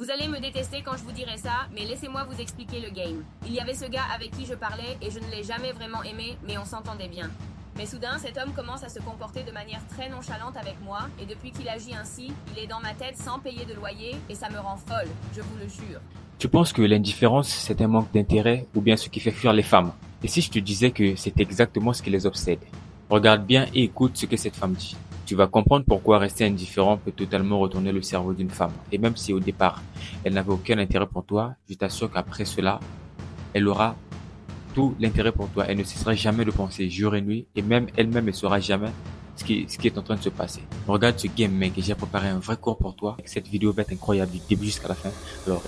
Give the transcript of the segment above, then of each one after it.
Vous allez me détester quand je vous dirai ça, mais laissez-moi vous expliquer le game. Il y avait ce gars avec qui je parlais et je ne l'ai jamais vraiment aimé, mais on s'entendait bien. Mais soudain, cet homme commence à se comporter de manière très nonchalante avec moi, et depuis qu'il agit ainsi, il est dans ma tête sans payer de loyer, et ça me rend folle, je vous le jure. Tu penses que l'indifférence, c'est un manque d'intérêt ou bien ce qui fait fuir les femmes? Et si je te disais que c'est exactement ce qui les obsède? Regarde bien et écoute ce que cette femme dit. Tu vas comprendre pourquoi rester indifférent peut totalement retourner le cerveau d'une femme. Et même si au départ, elle n'avait aucun intérêt pour toi, je t'assure qu'après cela, elle aura tout l'intérêt pour toi. Elle ne cessera jamais de penser jour et nuit, et même elle-même ne saura jamais ce qui est en train de se passer. Regarde ce game, mec, et j'ai préparé un vrai cours pour toi. Cette vidéo va être incroyable du début jusqu'à la fin. Alors,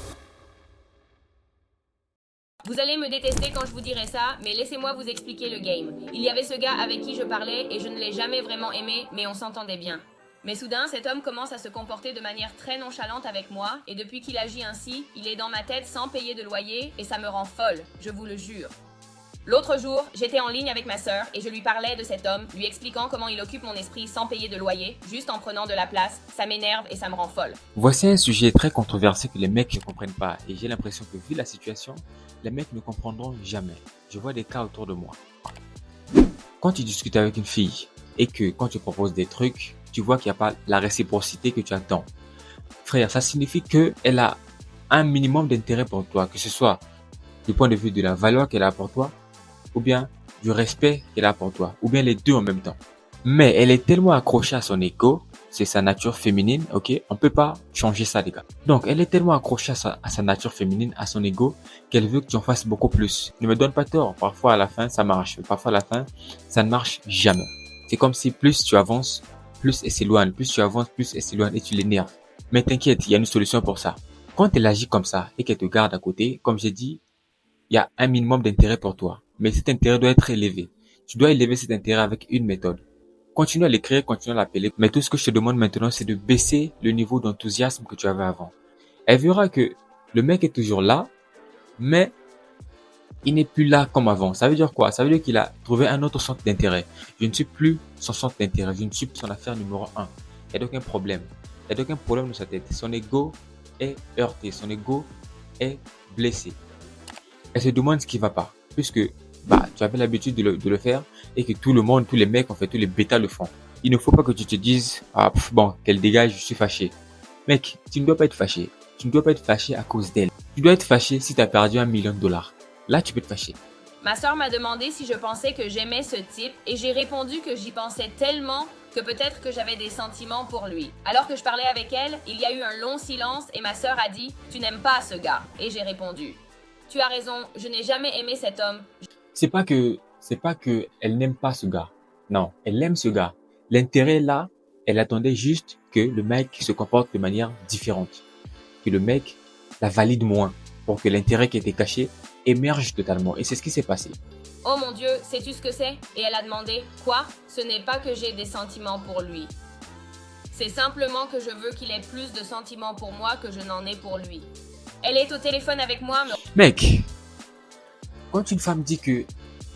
Vous allez me détester quand je vous dirai ça, mais laissez-moi vous expliquer le game. Il y avait ce gars avec qui je parlais et je ne l'ai jamais vraiment aimé, mais on s'entendait bien. Mais soudain, cet homme commence à se comporter de manière très nonchalante avec moi, et depuis qu'il agit ainsi, il est dans ma tête sans payer de loyer, et ça me rend folle, je vous le jure. L'autre jour, j'étais en ligne avec ma sœur et je lui parlais de cet homme, lui expliquant comment il occupe mon esprit sans payer de loyer, juste en prenant de la place. Ça m'énerve et ça me rend folle. voici un sujet très controversé que les mecs ne comprennent pas, et j'ai l'impression que vu la situation, les mecs ne comprendront jamais. Je vois des cas autour de moi. Quand tu discutes avec une fille et que quand tu proposes des trucs, tu vois qu'il n'y a pas la réciprocité que tu attends. Frère, ça signifie qu'elle a un minimum d'intérêt pour toi, que ce soit du point de vue de la valeur qu'elle a pour toi, ou bien du respect qu'elle a pour toi, ou bien les deux en même temps. Mais elle est tellement accrochée à son ego, c'est sa nature féminine, ok? On peut pas changer ça, les gars. Donc, elle est tellement accrochée à sa nature féminine, à son ego, qu'elle veut que tu en fasses beaucoup plus. Ne me donne pas tort. Parfois, à la fin, ça marche. Mais parfois, à la fin, ça ne marche jamais. C'est comme si plus tu avances, plus elle s'éloigne. Plus tu avances, plus elle s'éloigne et tu l'énerves. Mais t'inquiète, il y a une solution pour ça. Quand elle agit comme ça et qu'elle te garde à côté, comme j'ai dit, il y a un minimum d'intérêt pour toi. Mais cet intérêt doit être élevé. Tu dois élever cet intérêt avec une méthode. Continue à l'écrire, continue à l'appeler. Mais tout ce que je te demande maintenant, c'est de baisser le niveau d'enthousiasme que tu avais avant. Elle verra que le mec est toujours là, mais il n'est plus là comme avant. Ça veut dire quoi? Ça veut dire qu'il a trouvé un autre centre d'intérêt. Je ne suis plus son centre d'intérêt. Je ne suis plus son affaire numéro un. Il n'y a aucun problème. Il n'y a aucun problème dans sa tête. Son ego est heurté. Son ego est blessé. Elle se demande ce qui va pas. Puisque tu avais l'habitude de le faire et que tout le monde, tous les mecs, en fait, tous les bêtas le font. Il ne faut pas que tu te dises, bon, qu'elle dégage, je suis fâché. Mec, tu ne dois pas être fâché. Tu ne dois pas être fâché à cause d'elle. Tu dois être fâché si tu as perdu $1 million. Là, tu peux te fâcher. Ma sœur m'a demandé si je pensais que j'aimais ce type et j'ai répondu que j'y pensais tellement que peut-être que j'avais des sentiments pour lui. Alors que je parlais avec elle, il y a eu un long silence et ma sœur a dit « Tu n'aimes pas ce gars ?» Et j'ai répondu « Tu as raison, je n'ai jamais aimé cet homme. » C'est pas que elle n'aime pas ce gars. Non, elle aime ce gars. L'intérêt là, elle attendait juste que le mec se comporte de manière différente. Que le mec la valide moins pour que l'intérêt qui était caché émerge totalement. Et c'est ce qui s'est passé. Oh mon Dieu, sais-tu ce que c'est? Et elle a demandé « Quoi? Ce n'est pas que j'ai des sentiments pour lui. C'est simplement que je veux qu'il ait plus de sentiments pour moi que je n'en ai pour lui. » Elle est au téléphone avec moi, mais... Mec, quand une femme dit que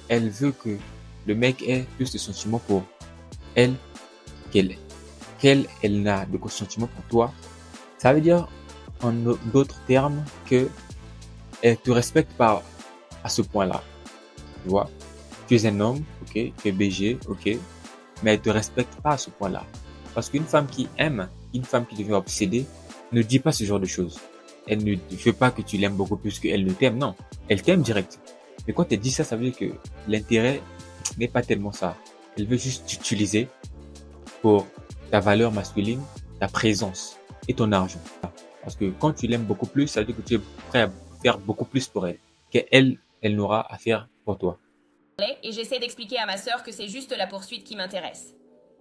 elle veut que le mec ait plus de sentiments pour elle, qu'elle n'a de sentiments pour toi, ça veut dire en d'autres termes que elle te respecte pas à ce point-là. Tu vois, tu es un homme, ok, tu es BG, ok, mais elle te respecte pas à ce point-là. Parce qu'une femme qui aime, une femme qui devient obsédée, ne dit pas ce genre de choses. Elle ne veut pas que tu l'aimes beaucoup plus qu'elle ne t'aime, non. Elle t'aime direct. Mais quand elle dit ça, ça veut dire que l'intérêt n'est pas tellement ça. Elle veut juste t'utiliser pour ta valeur masculine, ta présence et ton argent. Parce que quand tu l'aimes beaucoup plus, ça veut dire que tu es prêt à faire beaucoup plus pour elle. Qu'elle n'aura à faire pour toi. et j'essaie d'expliquer à ma sœur que c'est juste la poursuite qui m'intéresse.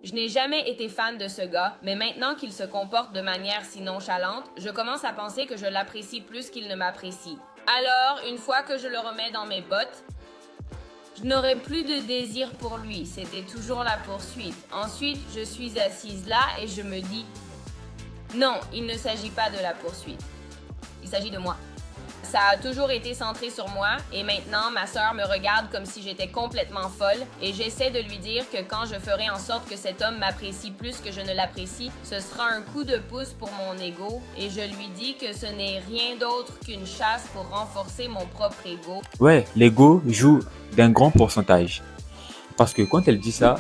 Je n'ai jamais été fan de ce gars, mais maintenant qu'il se comporte de manière si nonchalante, je commence à penser que je l'apprécie plus qu'il ne m'apprécie. Alors, une fois que je le remets dans mes bottes, je n'aurai plus de désir pour lui, c'était toujours la poursuite. Ensuite, je suis assise là et je me dis, non, il ne s'agit pas de la poursuite. Il s'agit de moi. Ça a toujours été centré sur moi et maintenant ma sœur me regarde comme si j'étais complètement folle et j'essaie de lui dire que quand je ferai en sorte que cet homme m'apprécie plus que je ne l'apprécie, ce sera un coup de pouce pour mon ego et je lui dis que ce n'est rien d'autre qu'une chasse pour renforcer mon propre ego. Ouais, l'ego joue d'un grand pourcentage. Parce que quand elle dit ça,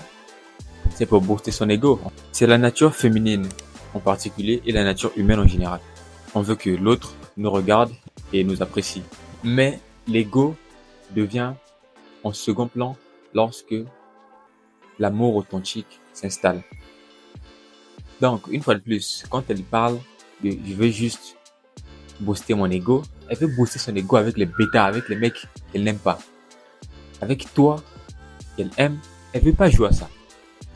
c'est pour booster son ego. C'est la nature féminine en particulier et la nature humaine en général. On veut que l'autre nous regarde et nous apprécie. Mais l'ego devient en second plan lorsque l'amour authentique s'installe. Donc, une fois de plus, quand elle parle de « je veux juste booster mon ego », elle veut booster son ego avec les bêtas, avec les mecs qu'elle n'aime pas. Avec toi, qu'elle aime, elle veut pas jouer à ça.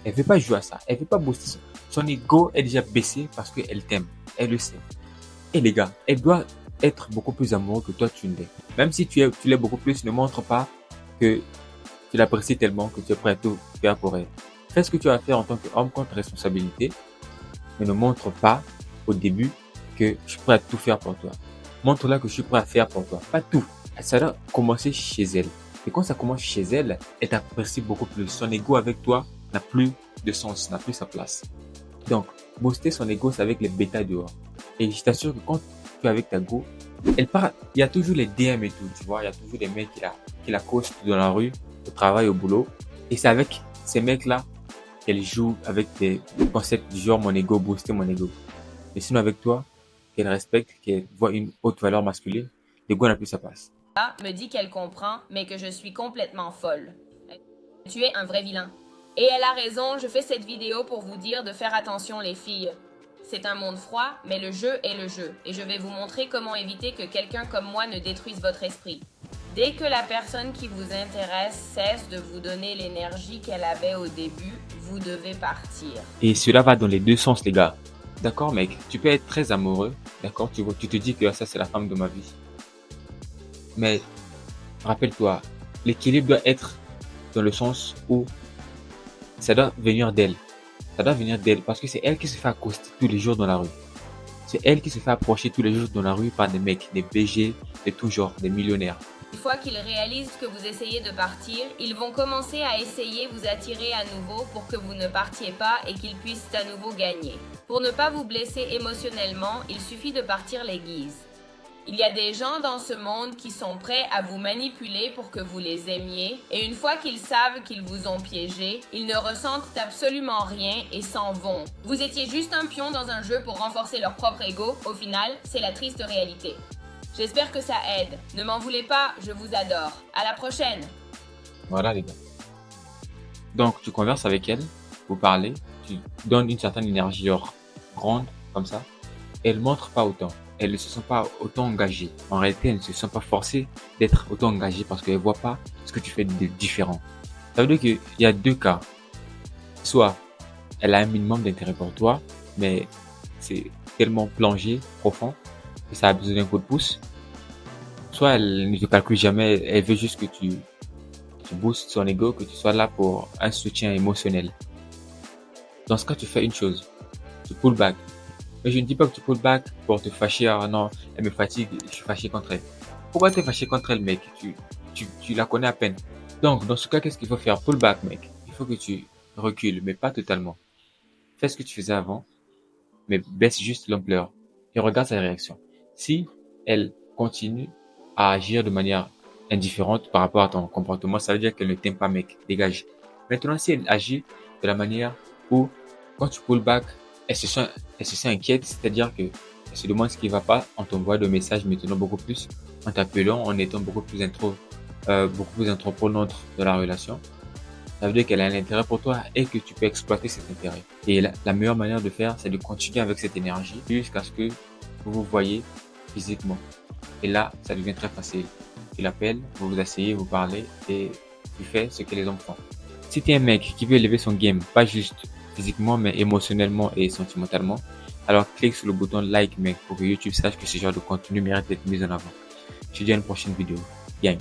Elle veut pas jouer à ça. Elle veut pas booster ça. Son ego est déjà baissé parce qu'elle t'aime. Elle le sait. Et les gars, elle doit être beaucoup plus amoureux que toi tu ne l'es. Même si tu l'es beaucoup plus, ne montre pas que tu l'apprécies tellement que tu es prêt à tout faire pour elle. Fais ce que tu as à faire en tant qu'homme contre responsabilité, mais ne montre pas au début que je suis prêt à tout faire pour toi. Montre-la que je suis prêt à faire pour toi. Pas tout. Ça doit commencer chez elle. Et quand ça commence chez elle, elle t'apprécie beaucoup plus. Son ego avec toi n'a plus de sens, n'a plus sa place. Donc, booster son ego, c'est avec les bêtas dehors. Et je t'assure que quand tu es avec ta go, elle part, il y a toujours les DM et tout, tu vois. Il y a toujours des mecs qui la costent dans la rue, au travail, au boulot. Et c'est avec ces mecs-là qu'elle joue avec des concepts du genre mon ego, booster mon ego. Mais sinon, avec toi, qu'elle respecte, qu'elle voit une haute valeur masculine, l'ego n'a plus sa place. Me dit qu'elle comprend, mais que je suis complètement folle. Tu es un vrai vilain. Et elle a raison, je fais cette vidéo pour vous dire de faire attention les filles. C'est un monde froid, mais le jeu est le jeu. Et je vais vous montrer comment éviter que quelqu'un comme moi ne détruise votre esprit. Dès que la personne qui vous intéresse cesse de vous donner l'énergie qu'elle avait au début, vous devez partir. Et cela va dans les deux sens, les gars. D'accord, mec, tu peux être très amoureux, d'accord, tu te dis que ça, c'est la femme de ma vie. Mais, rappelle-toi, l'équilibre doit être dans le sens où ça doit venir d'elle. Ça doit venir d'elle parce que c'est elle qui se fait accoster tous les jours dans la rue. C'est elle qui se fait approcher tous les jours dans la rue par des mecs, des BG, de tout genre, des millionnaires. Une fois qu'ils réalisent que vous essayez de partir, ils vont commencer à essayer vous attirer à nouveau pour que vous ne partiez pas et qu'ils puissent à nouveau gagner. Pour ne pas vous blesser émotionnellement, il suffit de partir les guises. Il y a des gens dans ce monde qui sont prêts à vous manipuler pour que vous les aimiez, et une fois qu'ils savent qu'ils vous ont piégé, ils ne ressentent absolument rien et s'en vont. Vous étiez juste un pion dans un jeu pour renforcer leur propre ego, au final, c'est la triste réalité. J'espère que ça aide. Ne m'en voulez pas, je vous adore. À la prochaine. Voilà les gars. Donc tu converses avec elle, vous parlez, tu donnes une certaine énergie genre grande, comme ça. Elle montre pas autant. Elle ne se sent pas autant engagée. En réalité, elle ne se sent pas forcée d'être autant engagée parce qu'elle voit pas ce que tu fais de différent. Ça veut dire qu'il y a deux cas. Soit elle a un minimum d'intérêt pour toi, mais c'est tellement plongé, profond, que ça a besoin d'un coup de pouce. Soit elle ne te calcule jamais, elle veut juste que tu boostes son ego, que tu sois là pour un soutien émotionnel. Dans ce cas, tu fais une chose. Tu pull back. Mais je ne dis pas que tu pull back pour te fâcher. Ah non, elle me fatigue, je suis fâché contre elle. Pourquoi t'es fâché contre elle, mec? Tu la connais à peine. Donc, dans ce cas, qu'est-ce qu'il faut faire? Pull back, mec. Il faut que tu recules, mais pas totalement. Fais ce que tu faisais avant, mais baisse juste l'ampleur. Et regarde sa réaction. Si elle continue à agir de manière indifférente par rapport à ton comportement, ça veut dire qu'elle ne t'aime pas, mec. Dégage. Maintenant, si elle agit de la manière où, quand tu pull back, elle se sent inquiète, c'est-à-dire que elle se demande ce qui va pas, on t'envoie de messages maintenant beaucoup plus, en t'appelant, en étant beaucoup plus entreprenante dans la relation. Ça veut dire qu'elle a un intérêt pour toi et que tu peux exploiter cet intérêt. Et la meilleure manière de faire, c'est de continuer avec cette énergie jusqu'à ce que vous vous voyez physiquement. Et là, ça devient très facile. Tu l'appelles, vous vous asseyez, vous parlez et tu fais ce que les hommes font. Si tu es un mec qui veut élever son game, pas juste physiquement, mais émotionnellement et sentimentalement, alors clique sur le bouton like, mec, pour que YouTube sache que ce genre de contenu mérite d'être mis en avant. Je te dis à une prochaine vidéo. Gang.